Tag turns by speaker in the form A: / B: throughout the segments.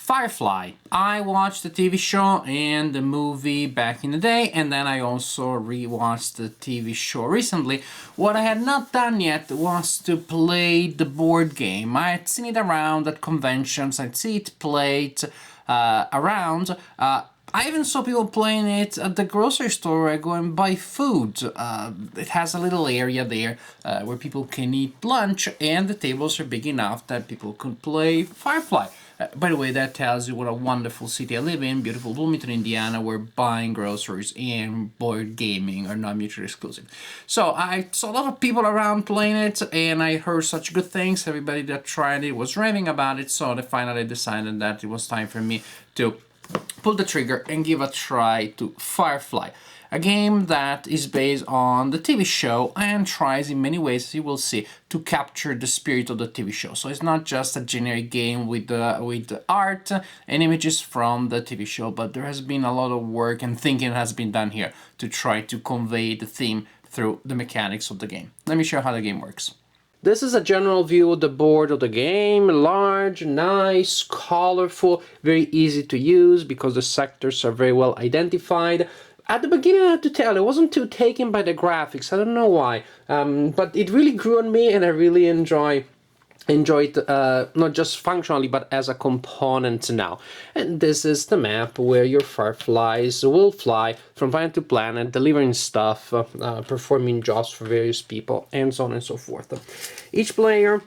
A: Firefly. I watched the TV show and the movie back in the day, and then I also rewatched the TV show recently. What I had not done yet was to play the board game. I had seen it around at conventions, I'd see it played around. I even saw people playing it at the grocery store where I go and buy food. It has a little area there where people can eat lunch, and the tables are big enough that people could play Firefly. By the way, that tells you what a wonderful city I live in, beautiful Bloomington, Indiana, where buying groceries and board gaming are not mutually exclusive. So I saw a lot of people around playing it, and I heard such good things. Everybody that tried it was raving about it, so I finally decided that it was time for me to pull the trigger and give a try to Firefly, a game that is based on the TV show and tries in many ways, as you will see, to capture the spirit of the TV show. So it's not just a generic game with art and images from the TV show, but there has been a lot of work and thinking has been done here to try to convey the theme through the mechanics of the game. Let me show you how the game works. This is a general view of the board of the game. Large, nice, colorful, very easy to use because the sectors are very well identified. At the beginning, I have to tell, I wasn't too taken by the graphics. I don't know why, but it really grew on me, and I really enjoyed not just functionally but as a component now. And this is the map where your fireflies will fly from planet to planet, delivering stuff, performing jobs for various people, and so on and so forth. Each player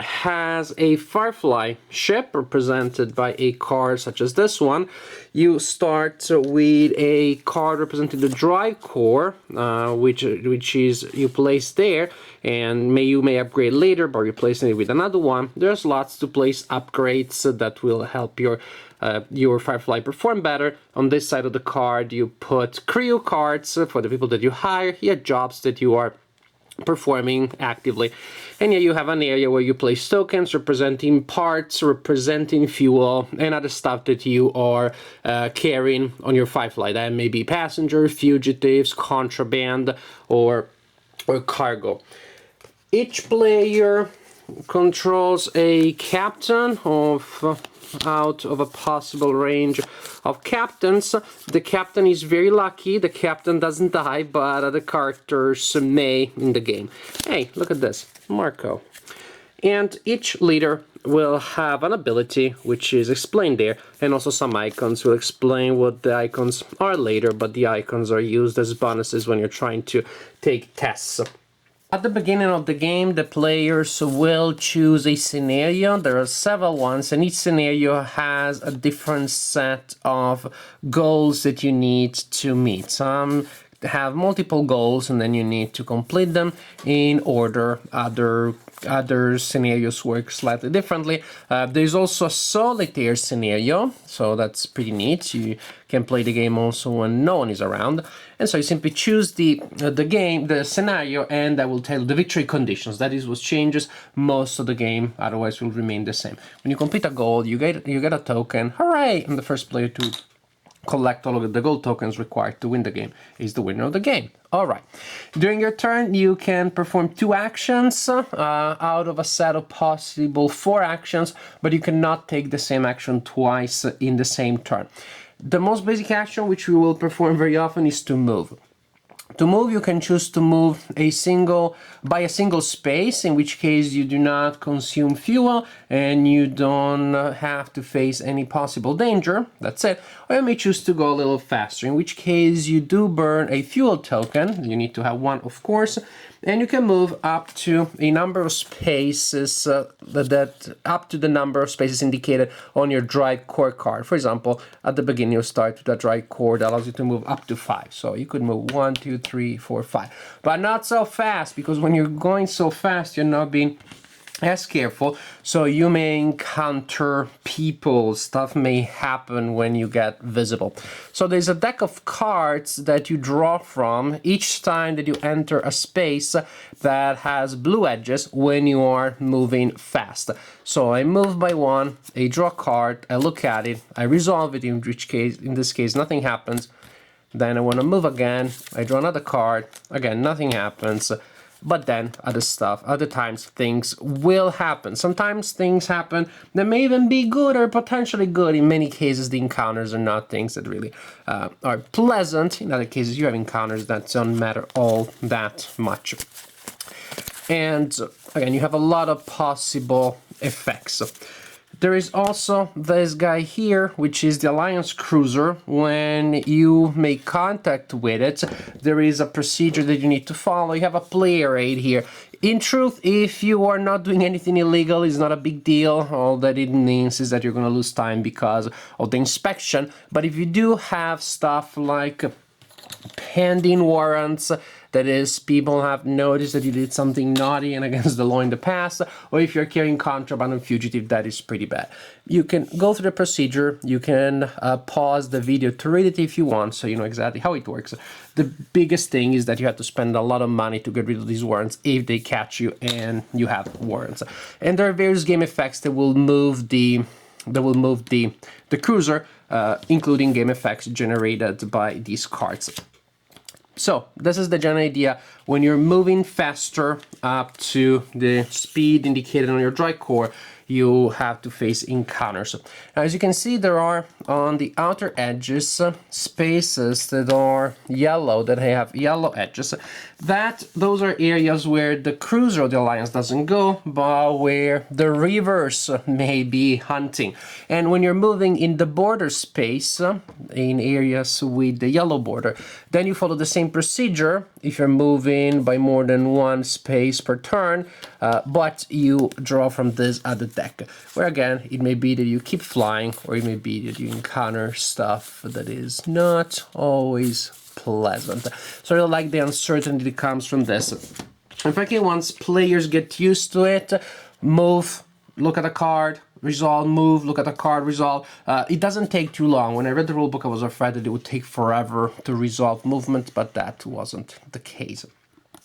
A: has a firefly ship represented by a card such as this one. You start with a card representing the drive core, which is you place there, and you may upgrade later by replacing it with another one. There's lots to place upgrades that will help your Firefly perform better. On this side of the card, you put crew cards for the people that you hire, jobs that you are performing actively. And you have an area where you place tokens representing parts, representing fuel, and other stuff that you are carrying on your Firefly. That may be passengers, fugitives, contraband, or cargo. Each player controls a captain out of a possible range of captains. The captain is very lucky. The captain doesn't die, but other characters may in the game. Hey, look at this, Marco. And each leader will have an ability which is explained there, and also some icons. We'll explain what the icons are later, but the icons are used as bonuses when you're trying to take tests. At the beginning of the game, the players will choose a scenario. There are several ones, and each scenario has a different set of goals that you need to meet. Some have multiple goals, and then you need to complete them in order. Other scenarios work slightly differently. There's also a solitaire scenario, so that's pretty neat. You can play the game also when no one is around. And so you simply choose the scenario, and that will tell you the victory conditions. That is what changes. Most of the game otherwise will remain the same. When you complete a goal, you get a token. Hooray! And the first player to collect all of the gold tokens required to win the game is the winner of the game. Alright, during your turn you can perform 2 actions out of a set of possible 4 actions, but you cannot take the same action twice in the same turn. The most basic action which we will perform very often is to move. To move, you can choose to move by a single space, in which case you do not consume fuel and you don't have to face any possible danger. That's it. Or you may choose to go a little faster, in which case you do burn a fuel token. You need to have one, of course, and you can move up to a number of spaces up to the number of spaces indicated on your drive core card. For example, at the beginning you start with a drive core that allows you to move up to 5. So you could move 1, 2, 3, 4, 5. But not so fast, because when you're going so fast, you're not being as careful, so you may encounter people, stuff may happen when you get visible. So there's a deck of cards that you draw from each time that you enter a space that has blue edges when you are moving fast. So I move by 1, I draw a card, I look at it, I resolve it, in this case nothing happens. Then I want to move again, I draw another card, again nothing happens. but then other times things will happen. Sometimes things happen that may even be good or potentially good. In many cases, the encounters are not things that really are pleasant. In other cases, you have encounters that don't matter all that much. And again, you have a lot of possible effects. There is also this guy here, which is the Alliance Cruiser. When you make contact with it, there is a procedure that you need to follow. You have a player aid here. In truth, if you are not doing anything illegal, it's not a big deal. All that it means is that you're going to lose time because of the inspection. But if you do have stuff like pending warrants, that is, people have noticed that you did something naughty and against the law in the past, or if you're carrying contraband and fugitive, that is pretty bad. You can go through the procedure, you can pause the video to read it if you want, so you know exactly how it works. The biggest thing is that you have to spend a lot of money to get rid of these warrants if they catch you and you have warrants. And there are various game effects that will move the cruiser, including game effects generated by these cards. So this is the general idea. When you're moving faster up to the speed indicated on your dry core, you have to face encounters. Now, as you can see, there are on the outer edges spaces that are yellow, that have yellow edges. Those are areas where the cruiser of the Alliance doesn't go, but where the rivers may be hunting. And when you're moving in the border space, in areas with the yellow border, then you follow the same procedure if you're moving by more than one space per turn, but you draw from this other deck, where again, it may be that you keep flying, or it may be that you encounter stuff that is not always pleasant. So I really like the uncertainty that comes from this. In fact, once players get used to it, move, look at a card, resolve, move, look at a card, resolve. It doesn't take too long. When I read the rulebook, I was afraid that it would take forever to resolve movement, but that wasn't the case.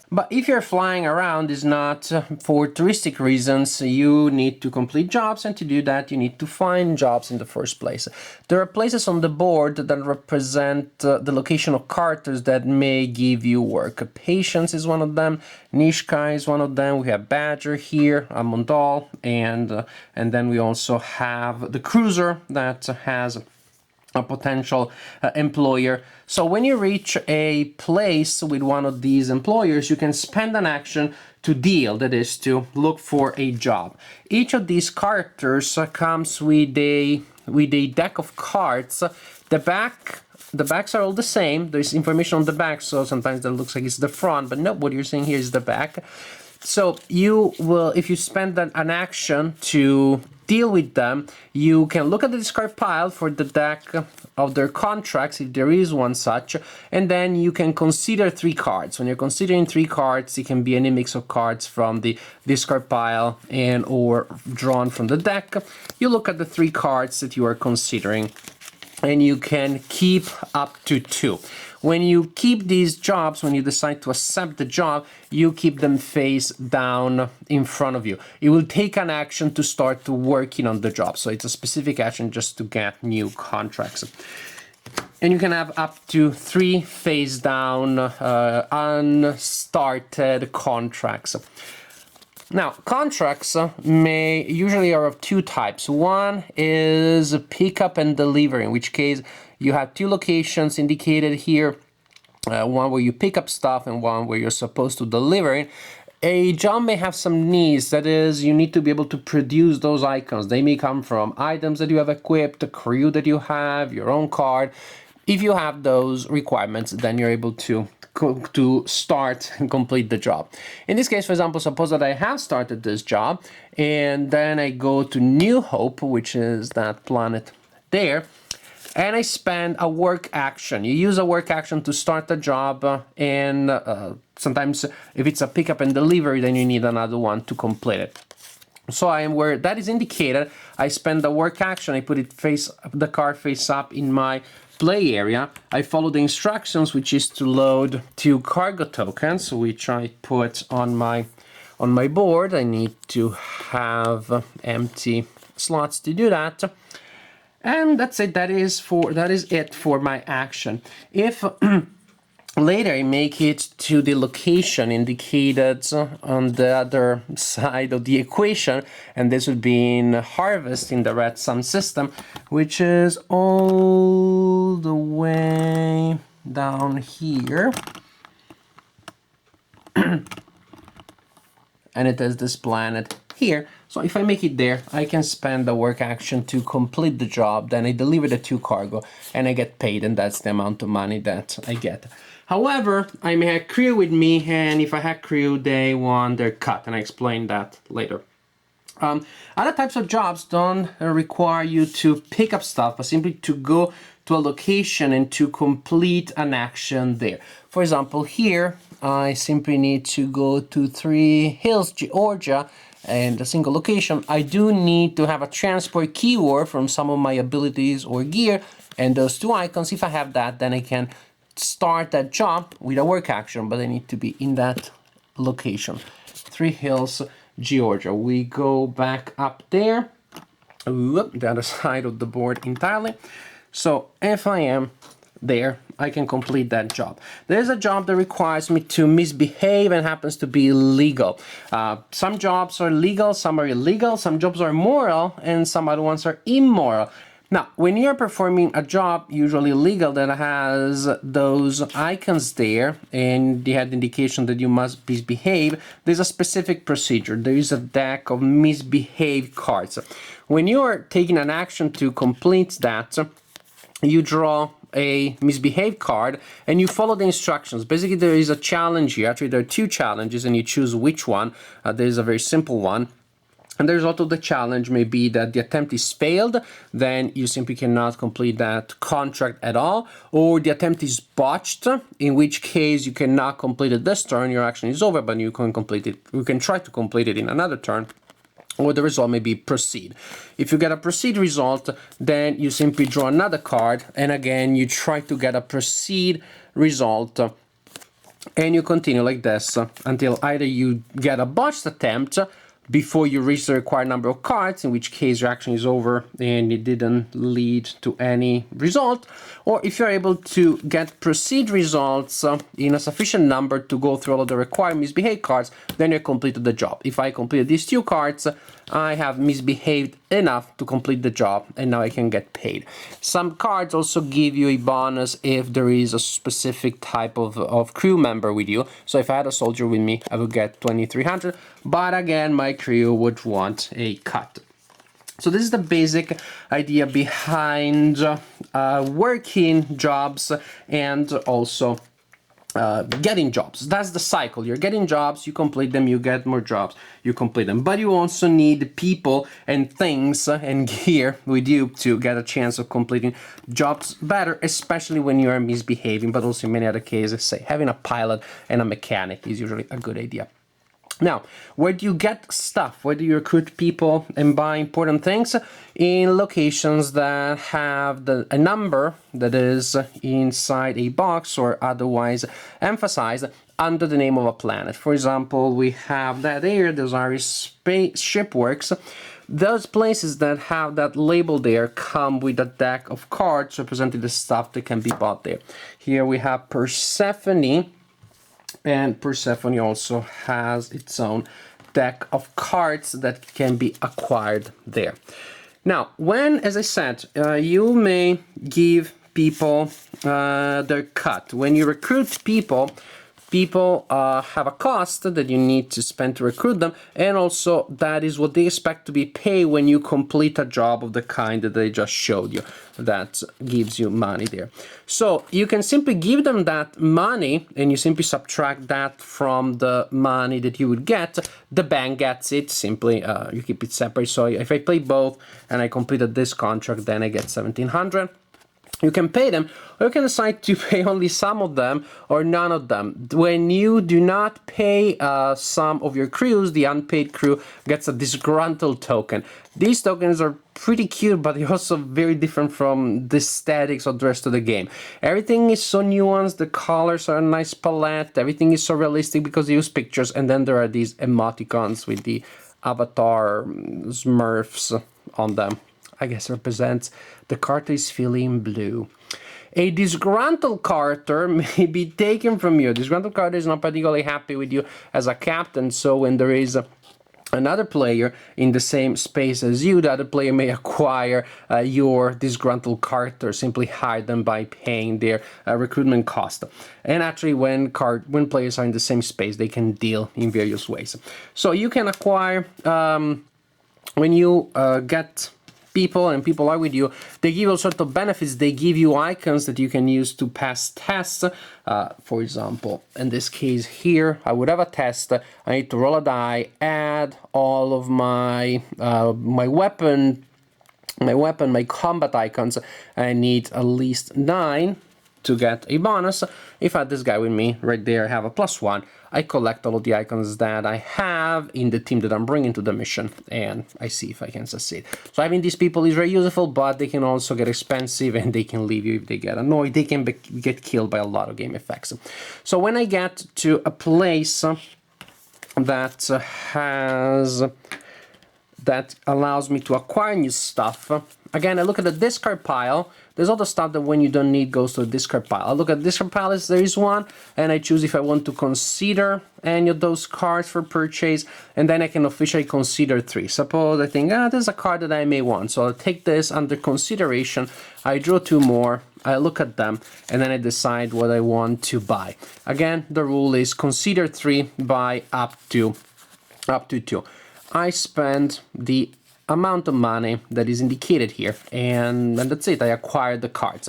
A: But if you're flying around is not for touristic reasons, you need to complete jobs, and to do that you need to find jobs in the first place. There are places on the board that represent the location of characters that may give you work. Patience is one of them, Nishka is one of them, we have Badger here, Mondal, and then we also have the cruiser that has a potential employer. So when you reach a place with one of these employers, you can spend an action to deal, that is, to look for a job. Each of these characters comes with a deck of cards. The backs are all the same. There's information on the back, so sometimes that looks like it's the front, but no, what you're seeing here is the back. So you will, if you spend an action to deal with them, you can look at the discard pile for the deck of their contracts, if there is one such, and then you can consider 3 cards. When you're considering 3 cards, it can be any mix of cards from the discard pile and or drawn from the deck. You look at the 3 cards that you are considering, and you can keep up to 2. When you keep these jobs, when you decide to accept the job, you keep them face down in front of you. It will take an action to start working on the job. So it's a specific action just to get new contracts. And you can have up to 3 face down unstarted contracts. Now, contracts usually are of 2 types. One is pickup and delivery, in which case you have 2 locations indicated here, one where you pick up stuff and one where you're supposed to deliver it. A job may have some needs, that is, you need to be able to produce those icons. They may come from items that you have equipped, a crew that you have, your own card. If you have those requirements, then you're able to start and complete the job. In this case, for example, suppose that I have started this job, and then I go to New Hope, which is that planet there, and I spend a work action. You use a work action to start the job, and sometimes if it's a pickup and delivery, then you need another one to complete it. So I am where that is indicated. I spend the work action, I put it the card face up in my play area. I follow the instructions, which is to load 2 cargo tokens, which I put on my board. I need to have empty slots to do that. And that's it. That is it for my action. If later I make it to the location indicated on the other side of the equation, and this would be in harvest in the red sun system, which is all the way down here. And it is this planet here. So if I make it there, I can spend the work action to complete the job, then I deliver the 2 cargo and I get paid, and that's the amount of money that I get. However, I may have crew with me, and if I have crew, they want their cut, and I explain that later. Other types of jobs don't require you to pick up stuff, but simply to go to a location and to complete an action there. For example, here, I simply need to go to 3 Hills, Georgia, and a single location. I do need to have a transport keyword from some of my abilities or gear, and those 2 icons. If I have that, then I can start that job with a work action, but I need to be in that location. 3 Hills, Georgia. We go back up there, the other side of the board entirely. So if I am there, I can complete that job. There's a job that requires me to misbehave and happens to be legal. Some jobs are legal, some are illegal, some jobs are moral, and some other ones are immoral. Now, when you're performing a job, usually legal, that has those icons there, and they had the indication that you must misbehave, there's a specific procedure. There is a deck of misbehave cards. When you're taking an action to complete that, you draw a misbehave card and you follow the instructions. Basically, there is a challenge here. Actually, there are 2 challenges, and you choose which one. There's a very simple one. And there's also the challenge may be that the attempt is failed, then you simply cannot complete that contract at all, or the attempt is botched, in which case you cannot complete it this turn, your action is over, but you can complete it, you can try to complete it in another turn. Or the result may be proceed. If you get a proceed result, then you simply draw another card, and again you try to get a proceed result, and you continue like this until either you get a botched attempt before you reach the required number of cards, in which case your action is over and it didn't lead to any result, or if you're able to get proceed results in a sufficient number to go through all of the required misbehave cards, then you completed the job. If I completed these 2 cards, I have misbehaved enough to complete the job, and now I can get paid. Some cards also give you a bonus if there is a specific type of crew member with you. So if I had a soldier with me, I would get 2300, but again, my crew would want a cut. So this is the basic idea behind working jobs and also getting jobs. That's the cycle. You're getting jobs, you complete them, you get more jobs, you complete them. But you also need people and things and gear with you to get a chance of completing jobs better, especially when you are misbehaving, but also in many other cases, say having a pilot and a mechanic is usually a good idea. Now, where do you get stuff? Where do you recruit people and buy important things? In locations that have a number that is inside a box or otherwise emphasized under the name of a planet. For example, we have that area, those are spaceship works. Those places that have that label there come with a deck of cards representing the stuff that can be bought there. Here we have Persephone. And Persephone also has its own deck of cards that can be acquired there. Now, when, as I said, you may give people their cut. When you recruit people, have a cost that you need to spend to recruit them, and also that is what they expect to be paid when you complete a job of the kind that they just showed you. That gives you money there. So you can simply give them that money, and you simply subtract that from the money that you would get. The bank gets it, simply you keep it separate. So if I play both and I completed this contract, then I get 1700. You can pay them, or you can decide to pay only some of them or none of them. When you do not pay some of your crews, the unpaid crew gets a disgruntled token. These tokens are pretty cute, but they're also very different from the aesthetics of the rest of the game. Everything is so nuanced, the colors are a nice palette, everything is so realistic because they use pictures, and then there are these emoticons with the avatar Smurfs on them. I guess represents the card is feeling blue. A disgruntled character may be taken from you. A disgruntled character is not particularly happy with you as a captain, so when there is another player in the same space as you, the other player may acquire your disgruntled character, simply hire them by paying their recruitment cost. And actually when players are in the same space, they can deal in various ways. So you can acquire, when you get people and people are with you, they give you all sorts of benefits. They give you icons that you can use to pass tests. For example, in this case here, I would have a test. I need to roll a die, add all of my my combat icons. I need at least 9 to get a bonus. If I had this guy with me, right there, I have a +1. I collect all of the icons that I have in the team that I'm bringing to the mission, and I see if I can succeed. So having these people is very useful, but they can also get expensive, and they can leave you if they get annoyed. They can get killed by a lot of game effects. So when I get to a place that allows me to acquire new stuff, again, I look at the discard pile. There's all the stuff that when you don't need goes to the discard pile. I look at the discard pile, if there is one, and I choose if I want to consider any of those cards for purchase, and then I can officially consider 3. Suppose I think, there's a card that I may want, so I'll take this under consideration. I draw 2 more, I look at them, and then I decide what I want to buy. Again, the rule is consider 3, buy up to 2. I spend the amount of money that is indicated here, and that's it. I acquired the cards.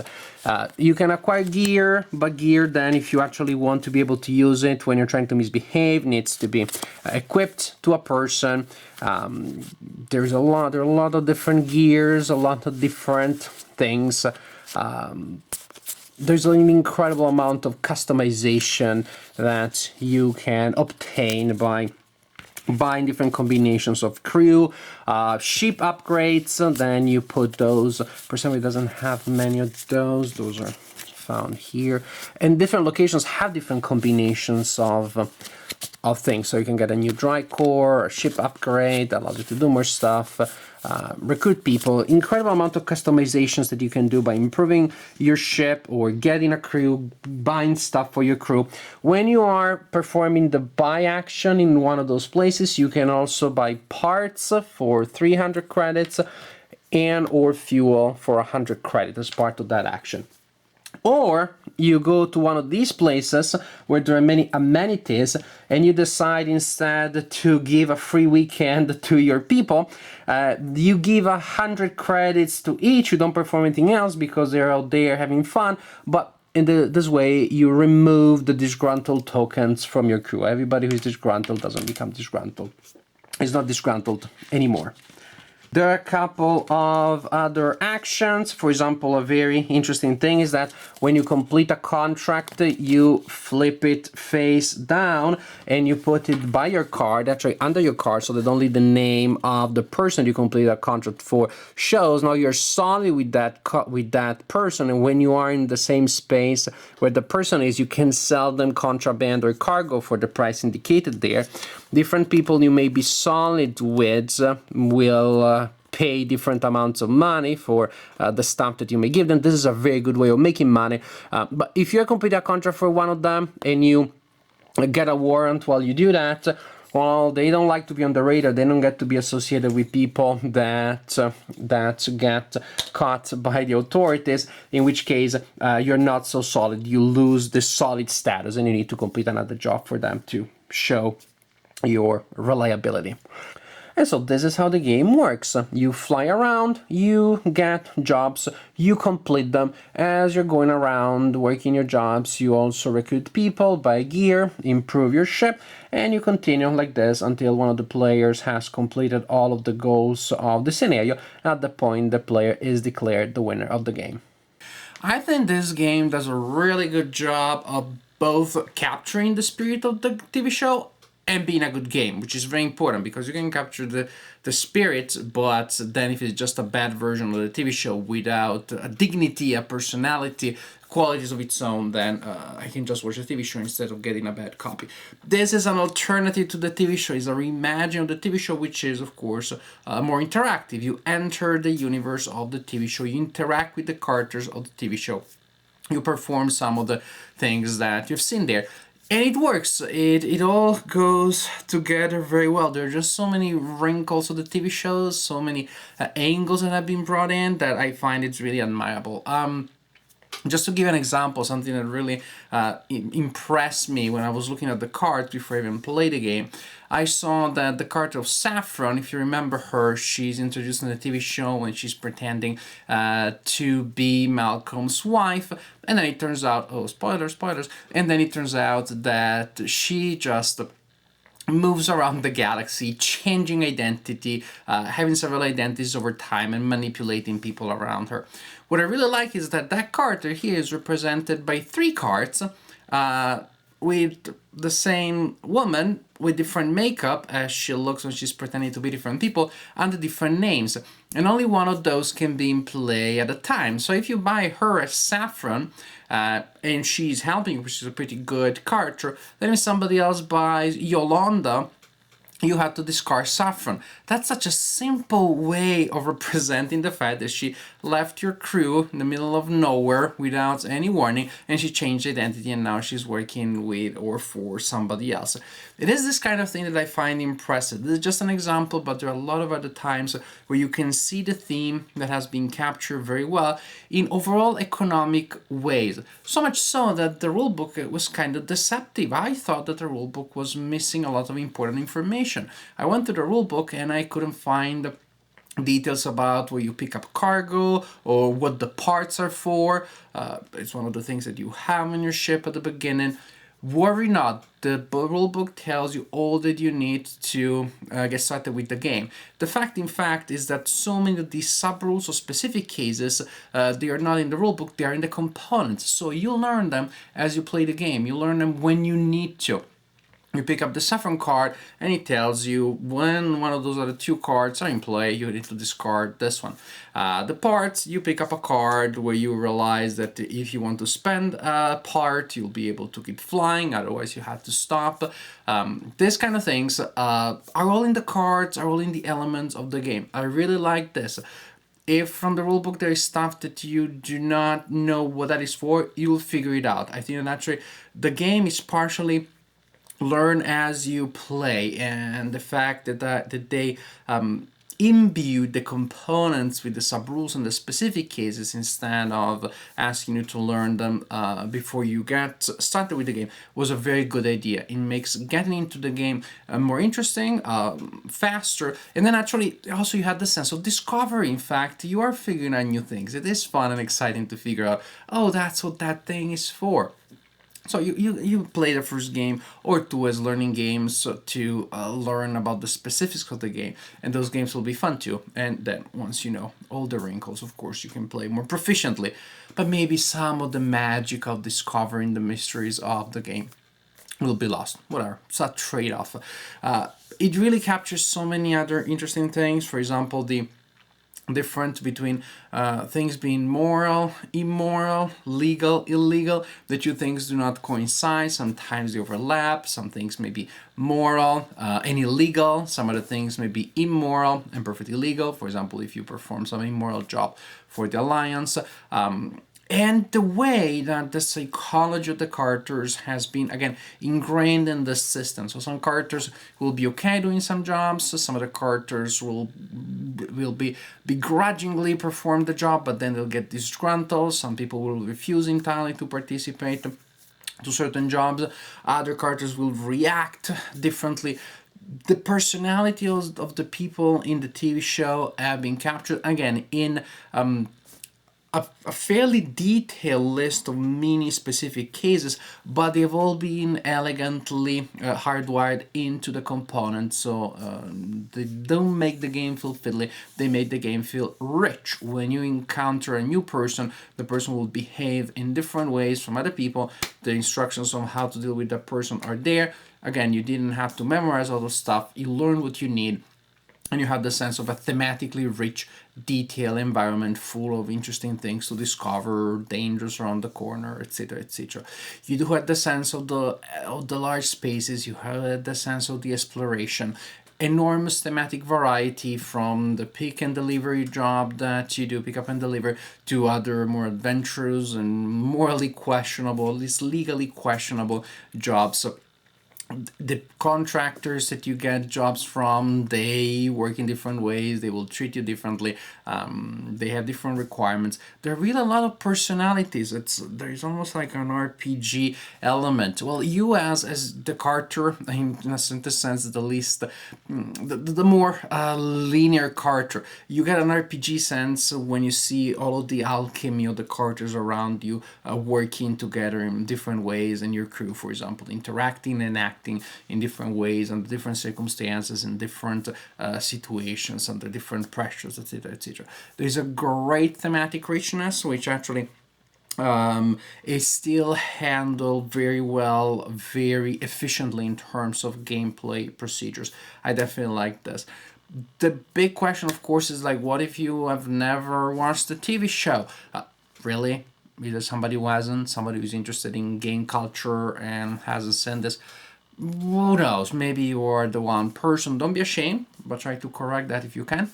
A: You can acquire gear, but gear then, if you actually want to be able to use it when you're trying to misbehave, needs to be equipped to a person. There are a lot of different gears, a lot of different things. There's an incredible amount of customization that you can obtain by buying different combinations of crew, ship upgrades, and then you put those. For some reason, it doesn't have many of those. Those are found here. And different locations have different combinations of things. So you can get a new dry core, a ship upgrade, that allows you to do more stuff, recruit people. Incredible amount of customizations that you can do by improving your ship or getting a crew, buying stuff for your crew. When you are performing the buy action in one of those places, you can also buy parts for 300 credits and or fuel for 100 credits as part of that action. Or you go to one of these places where there are many amenities and you decide instead to give a free weekend to your people. You give 100 credits to each. You don't perform anything else because they're out there having fun. But in this way, you remove the disgruntled tokens from your crew. Everybody who is disgruntled doesn't become disgruntled. It's not disgruntled anymore. There are a couple of other actions. For example, a very interesting thing is that when you complete a contract, you flip it face down and you put it by your card, actually under your card, so that only the name of the person you complete a contract for shows. Now you're solid with that person, and when you are in the same space where the person is, you can sell them contraband or cargo for the price indicated there. Different people you may be solid with will pay different amounts of money for the stuff that you may give them. This is a very good way of making money. But if you complete a contract for one of them and you get a warrant while you do that, well, they don't like to be on the radar. They don't get to be associated with people that get caught by the authorities, in which case you're not so solid. You lose the solid status and you need to complete another job for them to show your reliability. And so this is how the game works. You fly around, you get jobs, you complete them. As you're going around working your jobs, you also recruit people, buy gear, improve your ship, and you continue like this until one of the players has completed all of the goals of the scenario. At the point, the player is declared the winner of the game. I think this game does a really good job of both capturing the spirit of the TV show and being a good game, which is very important because you can capture the spirit, but then if it's just a bad version of the TV show without a dignity, a personality, qualities of its own, then I can just watch the TV show instead of getting a bad copy. This is an alternative to the TV show. It's a reimagining of the TV show, which is, of course, more interactive. You enter the universe of the TV show. You interact with the characters of the TV show. you perform some of the things that you've seen there. And it works. It all goes together very well. There are just so many wrinkles of the TV shows, so many angles that have been brought in that I find it's really admirable. Just to give an example, something that really impressed me when I was looking at the cards before I even played the game, I saw that the card of Saffron, if you remember her, she's introduced in the TV show when she's pretending to be Malcolm's wife, and then it turns out, oh, spoilers, and then it turns out that she just moves around the galaxy, changing identity, having several identities over time, and manipulating people around her. What I really like is that that character here is represented by 3 cards with the same woman with different makeup as she looks when she's pretending to be different people under different names. And only one of those can be in play at a time. So if you buy her as Saffron, and she's helping, which is a pretty good character, then if somebody else buys Yolanda, you have to discard Saffron. That's such a simple way of representing the fact that she left your crew in the middle of nowhere without any warning, and she changed identity, and now she's working with or for somebody else. It is this kind of thing that I find impressive. This is just an example, but there are a lot of other times where you can see the theme that has been captured very well in overall economic ways. So much so that the rulebook was kind of deceptive. I thought that the rulebook was missing a lot of important information. I went to the rulebook and I couldn't find details about where you pick up cargo or what the parts are for. It's one of the things that you have on your ship at the beginning. Worry not, the rulebook tells you all that you need to get started with the game. The fact, in fact, is that so many of these sub-rules or specific cases, they are not in the rulebook, they are in the components. So you'll learn them as you play the game. You learn them when you need to. You pick up the Saffron card and it tells you when one of those other 2 cards are in play, you need to discard this one. The parts, you pick up a card where you realize that if you want to spend a part, you'll be able to keep flying, otherwise you have to stop. These kind of things are all in the cards, are all in the elements of the game. I really like this. If from the rulebook there is stuff that you do not know what that is for, you'll figure it out. I think that actually the game is partially learn as you play, and the fact that they imbue the components with the sub-rules and the specific cases instead of asking you to learn them before you get started with the game was a very good idea. It makes getting into the game more interesting, faster, and then actually also you have the sense of discovery. In fact, you are figuring out new things. It is fun and exciting to figure out, oh, that's what that thing is for. So you play the first game or 2 as learning games to learn about the specifics of the game, and those games will be fun too. And then once you know all the wrinkles, of course, you can play more proficiently, but maybe some of the magic of discovering the mysteries of the game will be lost. Whatever, it's a trade-off. It really captures so many other interesting things. For example, the difference between things being moral, immoral, legal, illegal. The 2 things do not coincide. Sometimes they overlap. Some things may be moral and illegal. Some other things may be immoral and perfectly legal. For example, if you perform some immoral job for the Alliance. And the way that the psychology of the characters has been, again, ingrained in the system. So some characters will be okay doing some jobs, so some other characters will be begrudgingly perform the job, but then they'll get disgruntled. Some people will refuse entirely to participate to certain jobs. Other characters will react differently. The personality of the people in the TV show have been captured, again, in a fairly detailed list of many specific cases, but they've all been elegantly hardwired into the components, so they don't make the game feel fiddly, they make the game feel rich. When you encounter a new person, the person will behave in different ways from other people. The instructions on how to deal with that person are there. Again, you didn't have to memorize all the stuff, you learn what you need, and you have the sense of a thematically rich, detailed environment full of interesting things to discover, dangers around the corner, etc., etc. You do have the sense of the large spaces. You have the sense of the exploration. enormous thematic variety from the pick and delivery job that you do, pick up and deliver, to other more adventurous and morally questionable, at least legally questionable jobs. So the contractors that you get jobs from, they work in different ways, they will treat you differently, they have different requirements. There are really a lot of personalities. There's almost like an RPG element. Well, you as the character, in a certain sense, the least the more linear character, you get an RPG sense when you see all of the alchemy of the characters around you working together in different ways, and your crew, for example, interacting and acting in different ways under different circumstances, in different situations, under different pressures, etc., etc. There's a great thematic richness, which actually is still handled very well, very efficiently in terms of gameplay procedures. I definitely like this. The big question, of course, is like, what if you have never watched the TV show? Really? Either somebody who hasn't, somebody who's interested in game culture and hasn't seen this. Who knows? Maybe you are the one person. Don't be ashamed, but try to correct that if you can.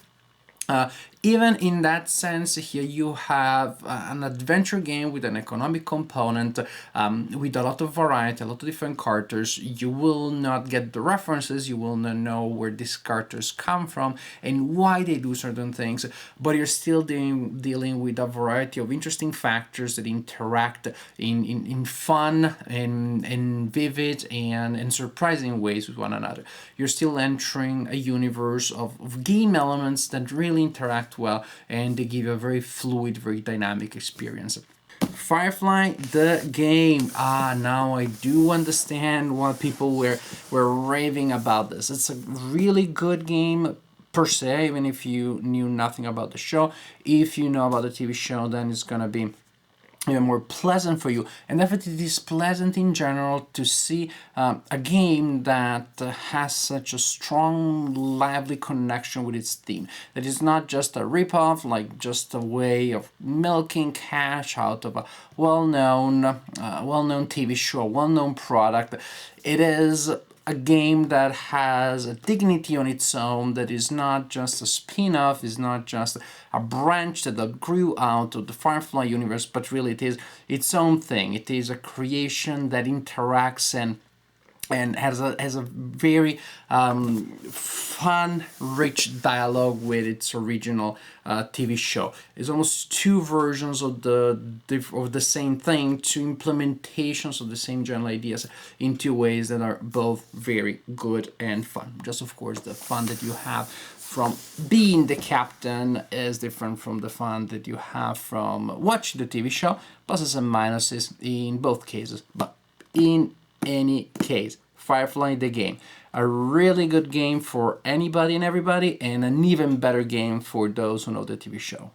A: Even in that sense, here you have an adventure game with an economic component, with a lot of variety, a lot of different characters. You will not get the references, you will not know where these characters come from and why they do certain things, but you're still dealing with a variety of interesting factors that interact in fun and vivid and surprising ways with one another. You're still entering a universe of game elements that really interact well, and they give you a very fluid, very dynamic experience. Firefly, the game. Now I do understand why people were raving about this. It's a really good game per se, even if you knew nothing about the show. If you know about the TV show, then it's gonna be even more pleasant for you, and definitely it is pleasant in general to see a game that has such a strong, lively connection with its theme. That is not just a ripoff, like just a way of milking cash out of a well-known TV show, well-known product. It is a game that has a dignity on its own, that is not just a spin-off, is not just a branch that grew out of the Firefly universe, but really it is its own thing. It is a creation that interacts and has a very fun, rich dialogue with its original TV show. It's almost two versions of the same thing, two implementations of the same general ideas in two ways that are both very good and fun. Just of course the fun that you have from being the captain is different from the fun that you have from watching the TV show. Pluses and minuses in both cases, but in any case, Firefly the game. A really good game for anybody and everybody, and an even better game for those who know the TV show.